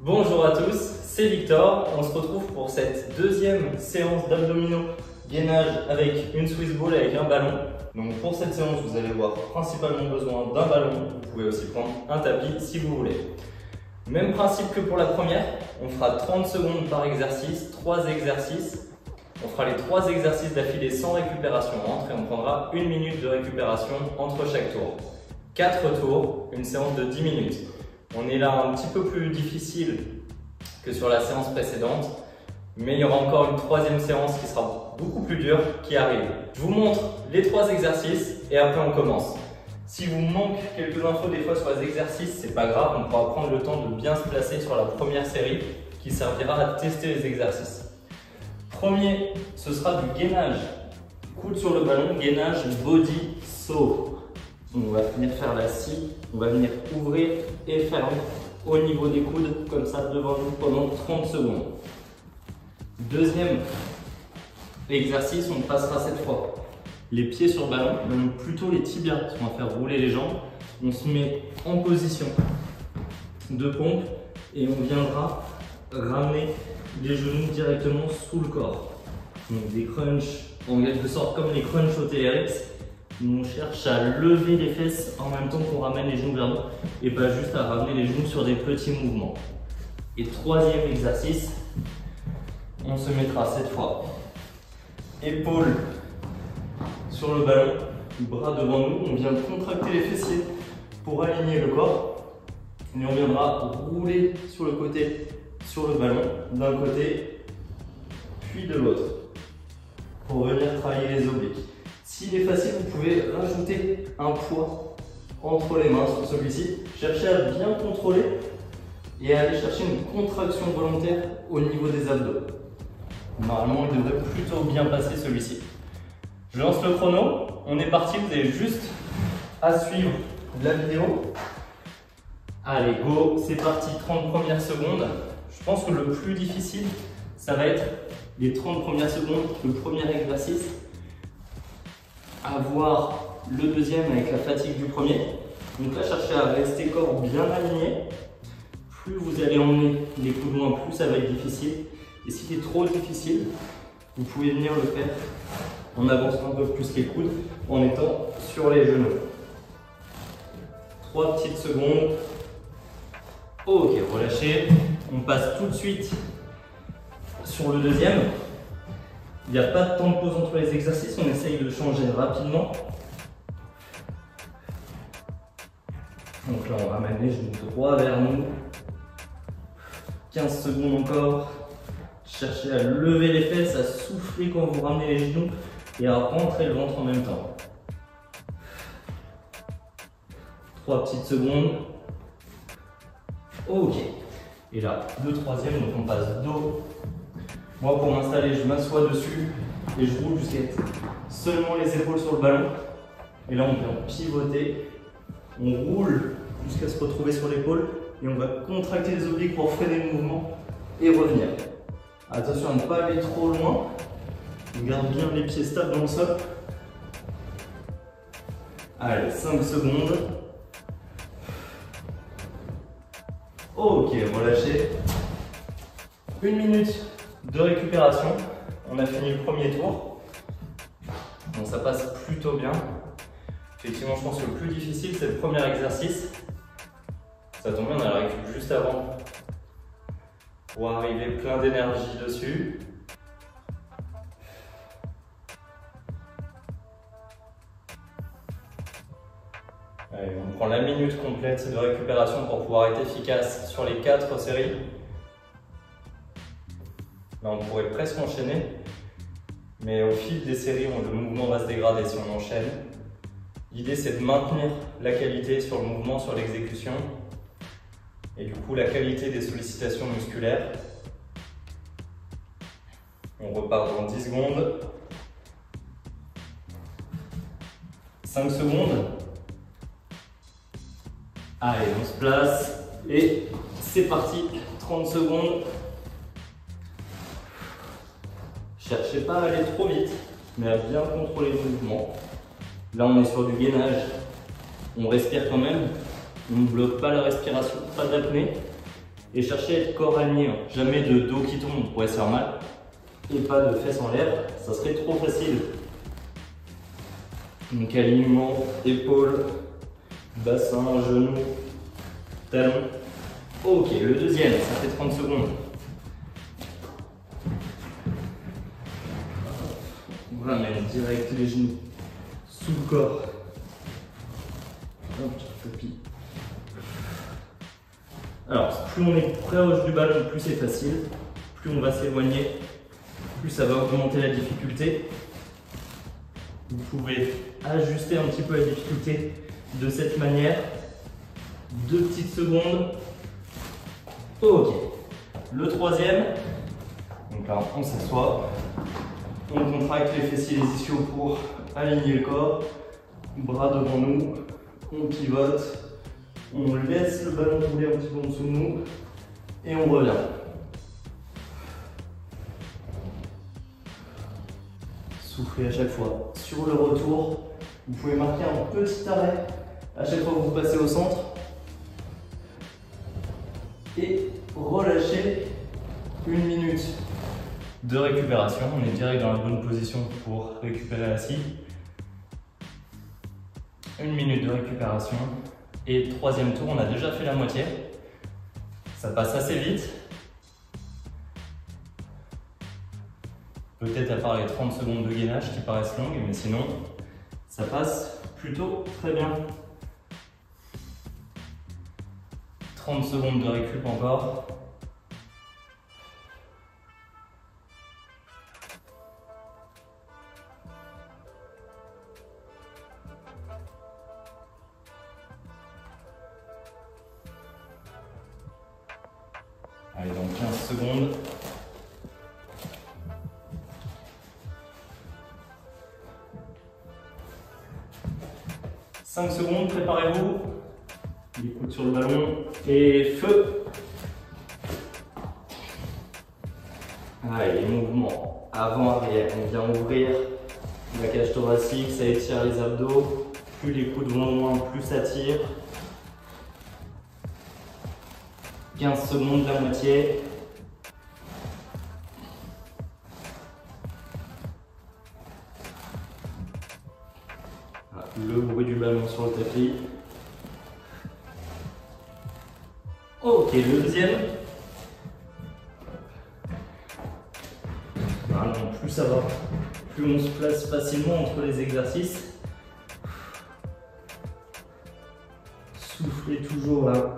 Bonjour à tous, c'est Victor. On se retrouve pour cette deuxième séance d'abdominaux gainage avec une Swiss ball et avec un ballon. Donc pour cette séance, vous allez avoir principalement besoin d'un ballon. Vous pouvez aussi prendre un tapis si vous voulez. Même principe que pour la première, on fera 30 secondes par exercice, 3 exercices. On fera les 3 exercices d'affilée sans récupération entre et on prendra 1 minute de récupération entre chaque tour. 4 tours, une séance de 10 minutes. On est là un petit peu plus difficile que sur la séance précédente, mais il y aura encore une troisième séance qui sera beaucoup plus dure qui arrive. Je vous montre les 3 exercices et après on commence. Si vous manque quelques infos des fois sur les exercices, c'est pas grave, on pourra prendre le temps de bien se placer sur la première série qui servira à tester les exercices. Premier, ce sera du gainage. Coude sur le ballon, gainage body saw. On va venir faire la scie, on va venir ouvrir et fermer au niveau des coudes, comme ça devant nous pendant 30 secondes. Deuxième exercice, on passera cette fois les pieds sur le ballon, même plutôt les tibias, parce qu'on va faire rouler les jambes. On se met en position de pompe et on viendra ramener les genoux directement sous le corps. Donc des crunchs en quelque sorte comme les crunchs au TRX. On cherche à lever les fesses en même temps qu'on ramène les genoux vers nous et pas juste à ramener les genoux sur des petits mouvements. Et troisième exercice, on se mettra cette fois épaules sur le ballon, bras devant nous, on vient contracter les fessiers pour aligner le corps et on viendra rouler sur le côté, sur le ballon, d'un côté puis de l'autre pour venir travailler les obliques. S'il est facile, vous pouvez rajouter un poids entre les mains sur celui-ci. Cherchez à bien contrôler et à aller chercher une contraction volontaire au niveau des abdos. Normalement, il devrait plutôt bien passer celui-ci. Je lance le chrono. On est parti. Vous avez juste à suivre la vidéo. Allez, go. C'est parti. 30 premières secondes. Je pense que le plus difficile, ça va être les 30 premières secondes, le premier exercice. Avoir le deuxième avec la fatigue du premier. Donc là, cherchez à rester corps bien aligné. Plus vous allez emmener les coudes loin, plus ça va être difficile. Et si c'est trop difficile, vous pouvez venir le faire en avançant un peu plus les coudes, en étant sur les genoux. 3 petites secondes. Ok, relâchez. On passe tout de suite sur le deuxième. Il n'y a pas de temps de pause entre les exercices, on essaye de changer rapidement. Donc là, on ramène les genoux droits vers nous. 15 secondes encore. Cherchez à lever les fesses, à souffler quand vous ramenez les genoux et à rentrer le ventre en même temps. 3 petites secondes. Ok. Et là, le troisième, donc on passe dos. Moi, pour m'installer, je m'assois dessus et je roule jusqu'à seulement les épaules sur le ballon. Et là, on vient pivoter. On roule jusqu'à se retrouver sur l'épaule et on va contracter les obliques pour freiner le mouvement et revenir. Attention à ne pas aller trop loin. On garde bien les pieds stables dans le sol. Allez, 5 secondes. Ok, relâchez. 1 minute de récupération. On a fini le premier tour. Bon, ça passe plutôt bien. Effectivement, je pense que le plus difficile, c'est le premier exercice. Ça tombe bien, on a la récup juste avant pour arriver plein d'énergie dessus. Allez, on prend la minute complète de récupération pour pouvoir être efficace sur les 4 séries. Là, on pourrait presque enchaîner, mais au fil des séries, le mouvement va se dégrader si on enchaîne. L'idée, c'est de maintenir la qualité sur le mouvement, sur l'exécution, et du coup, la qualité des sollicitations musculaires. On repart dans 10 secondes. 5 secondes. Allez, on se place, et c'est parti, 30 secondes. Cherchez pas à aller trop vite, mais à bien contrôler le mouvement. Là, on est sur du gainage. On respire quand même. On ne bloque pas la respiration, pas d'apnée. Et cherchez à être corps aligné, hein. Jamais de dos qui tombe, on pourrait se faire mal. Et pas de fesses en l'air, ça serait trop facile. Donc alignement, épaules, bassin, genou, talon. Ok, le deuxième, ça fait 30 secondes. On ramène direct les genoux sous le corps. Hop, tapis. Alors, plus on est proche du ballon, plus c'est facile. Plus on va s'éloigner, plus ça va augmenter la difficulté. Vous pouvez ajuster un petit peu la difficulté de cette manière. 2 petites secondes. Ok. Le troisième. Donc là, on s'assoit. On contracte les fessiers et les ischios pour aligner le corps. Bras devant nous. On pivote. On laisse le ballon rouler un petit peu en dessous de nous. Et on revient. Soufflez à chaque fois. Sur le retour, vous pouvez marquer un petit arrêt à chaque fois que vous passez au centre. Et relâchez 1 minute de récupération. On est direct dans la bonne position pour récupérer la scie. 1 minute de récupération. Et troisième tour, on a déjà fait la moitié. Ça passe assez vite. Peut-être à part les 30 secondes de gainage qui paraissent longues, mais sinon, ça passe plutôt très bien. 30 secondes de récup encore. Allez, dans 15 secondes. « 5 secondes, préparez-vous. Les coudes sur le ballon et feu. Allez, les mouvements avant-arrière. On vient ouvrir la cage thoracique, ça étire les abdos. Plus les coudes vont loin, plus ça tire. 15 secondes, la moitié. Le bruit du ballon sur le tapis. Ok, le deuxième. Voilà, plus ça va, plus on se place facilement entre les exercices. Soufflez toujours là,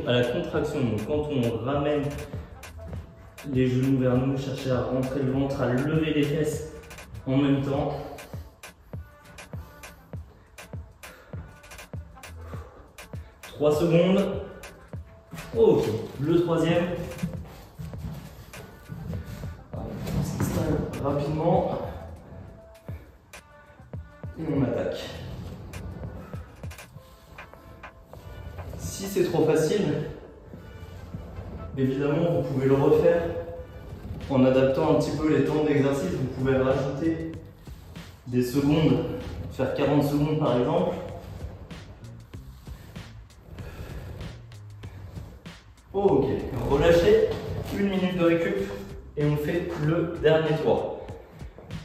à la contraction. Donc quand on ramène les genoux vers nous, cherchez à rentrer le ventre, à lever les fesses en même temps. 3 secondes. Ok, le troisième. On s'installe rapidement. Et on attaque. Si c'est trop facile, évidemment, vous pouvez le refaire en adaptant un petit peu les temps d'exercice. Vous pouvez rajouter des secondes, faire 40 secondes par exemple. Ok, relâchez, 1 minute de récup et on fait le dernier tour.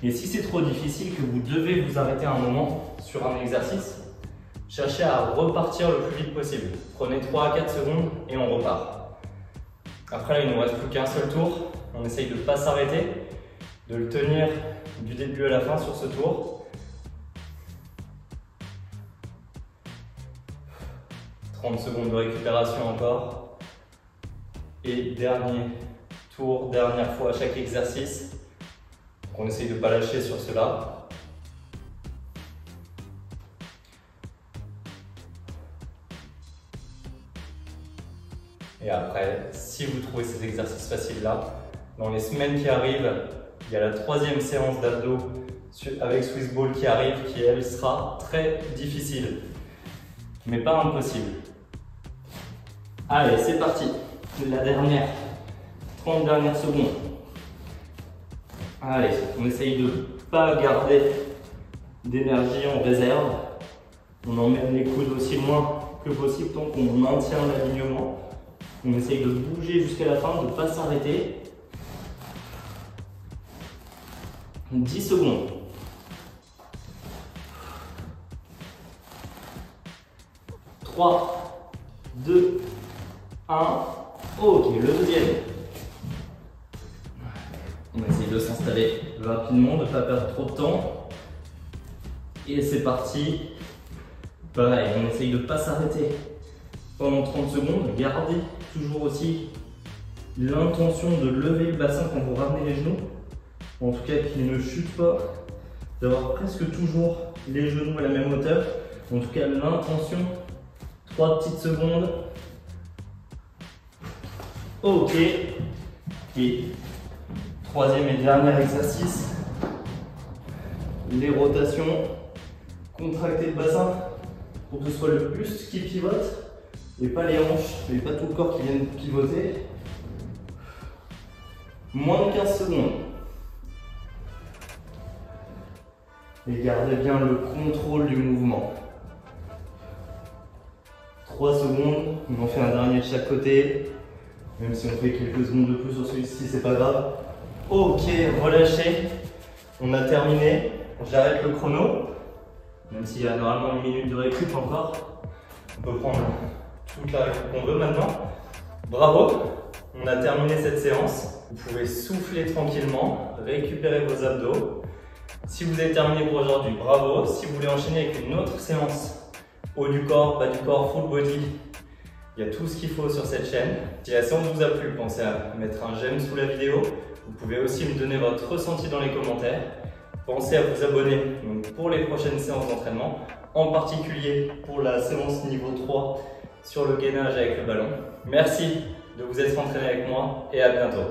Et si c'est trop difficile, que vous devez vous arrêter un moment sur un exercice, cherchez à repartir le plus vite possible. Prenez 3 à 4 secondes et on repart. Après là, il ne nous reste plus qu'un seul tour. On essaye de ne pas s'arrêter, de le tenir du début à la fin sur ce tour. 30 secondes de récupération encore. Et dernier tour, dernière fois à chaque exercice. Donc on essaye de ne pas lâcher sur cela. Et après, si vous trouvez ces exercices faciles là, dans les semaines qui arrivent, il y a la 3e séance d'abdos avec Swiss Ball qui arrive, qui elle sera très difficile, mais pas impossible. Allez, c'est parti. La dernière, 30 dernières secondes. Allez, on essaye de ne pas garder d'énergie en réserve. On emmène les coudes aussi loin que possible tant qu'on maintient l'alignement. On essaye de bouger jusqu'à la fin, de ne pas s'arrêter. 10 secondes. 3, 2, 1. Ok, le deuxième. On essaye de s'installer rapidement, de ne pas perdre trop de temps. Et c'est parti. Pareil, on essaye de ne pas s'arrêter pendant 30 secondes. Gardez toujours aussi l'intention de lever le bassin quand vous ramenez les genoux. En tout cas, qu'il ne chute pas. D'avoir presque toujours les genoux à la même hauteur. En tout cas, l'intention. 3 petites secondes. Ok. Et troisième et dernier exercice. Les rotations. Contractez le bassin pour que ce soit le buste qui pivote et pas les hanches et pas tout le corps qui vienne pivoter. Moins de 15 secondes. Et gardez bien le contrôle du mouvement. 3 secondes, on en fait un dernier de chaque côté. Même si on fait quelques secondes de plus sur celui-ci, c'est pas grave. Ok, relâchez. On a terminé. J'arrête le chrono. Même s'il y a normalement une minute de récup encore. On peut prendre toute la récup qu'on veut maintenant. Bravo, on a terminé cette séance. Vous pouvez souffler tranquillement, récupérer vos abdos. Si vous avez terminé pour aujourd'hui, bravo. Si vous voulez enchaîner avec une autre séance, haut du corps, bas du corps, full body, il y a tout ce qu'il faut sur cette chaîne. Si la séance vous a plu, pensez à mettre un j'aime sous la vidéo. Vous pouvez aussi me donner votre ressenti dans les commentaires. Pensez à vous abonner donc, pour les prochaines séances d'entraînement, en particulier pour la séance niveau 3 sur le gainage avec le ballon. Merci de vous être entraîné avec moi et à bientôt.